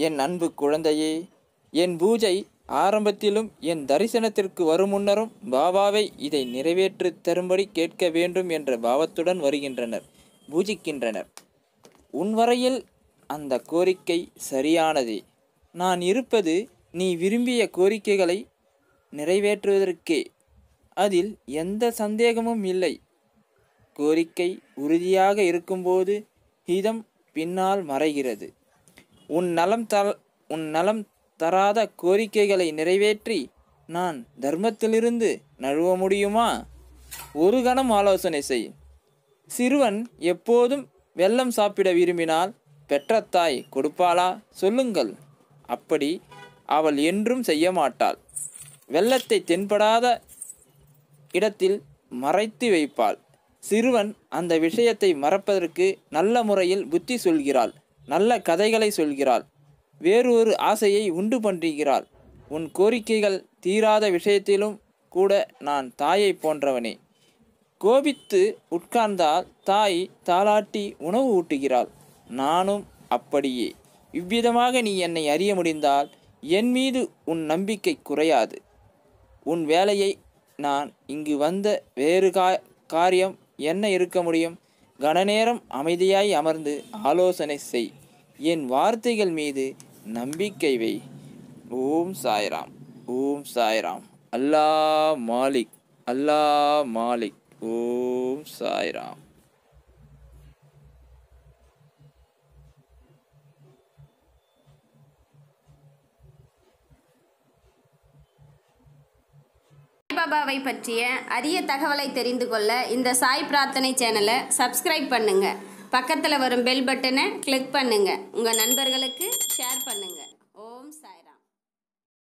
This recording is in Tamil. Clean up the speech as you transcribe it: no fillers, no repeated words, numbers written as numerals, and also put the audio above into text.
என் அன்பு குழந்தையே, என் பூஜை ஆரம்பத்திலும் என் தரிசனத்திற்கு வரும் முன்னரும் பாபாவை இதை நிறைவேற்றி தரும்படி கேட்க வேண்டும் என்ற பாவத்துடன் வருகின்றனர், பூஜிக்கின்றனர். உன் வரையில் அந்த கோரிக்கை சரியானதே. நான் இருப்பது நீ விரும்பிய கோரிக்கைகளை நிறைவேற்றுவதற்கே. அதில் எந்த சந்தேகமும் இல்லை. கோரிக்கை உறுதியாக இருக்கும்போது ஹிதம் பின்னால் மறைகிறது. உன் நலம் தராத கோரிக்கைகளை நிறைவேற்றி நான் தர்மத்திலிருந்து நழுவ முடியுமா? ஒரு கணம் ஆலோசனை செய். சிறுவன் எப்போதும் வெல்லம் சாப்பிட விரும்பினால் பெற்ற தாய் கொடுப்பாளா? சொல்லுங்கள். அப்படி அவள் என்றும் செய்ய மாட்டாள். வெல்லத்தை தென்படாத இடத்தில் மறைத்து வைப்பாள். சிறுவன் அந்த விஷயத்தை மறப்பதற்கு நல்ல முறையில் புத்தி சொல்கிறாள், நல்ல கதைகளை சொல்கிறாள், வேறு ஒரு ஆசையை உண்டு பண்ணுகிறாள். உன் கோரிக்கைகள் தீராத விஷயத்திலும் கூட நான் தாயை போன்றவனே. கோபித்து உட்கார்ந்தால் தாய் தாளாட்டி உணவு ஊட்டுகிறாள். நானும் அப்படியே. இவ்விதமாக நீ என்னை அறிய முடிந்தால் என் மீது உன் நம்பிக்கை குறையாது. உன் வேலையை நான் இங்கு வந்த வேறு காரியம் என்ன இருக்க முடியும்? கணநேரம் அமைதியாய் அமர்ந்து ஆலோசனை செய். என் வார்த்தைகள் மீது நம்பிக்கை வை. ஓம் சாய்ராம், ஓம் சாய்ராம். அல்லாஹ் மாலிக், அல்லாஹ் மாலிக். ஓம் சாய்ராம். சாய்பாபாவை பற்றிய அரிய தகவலை தெரிந்து கொள்ள இந்த சாய் பிரார்த்தனை சேனலை சப்ஸ்கிரைப் பண்ணுங்கள். பக்கத்தில் வரும் பெல் பட்டனை கிளிக் பண்ணுங்கள். உங்கள் நண்பர்களுக்கு ஷேர் பண்ணுங்கள்.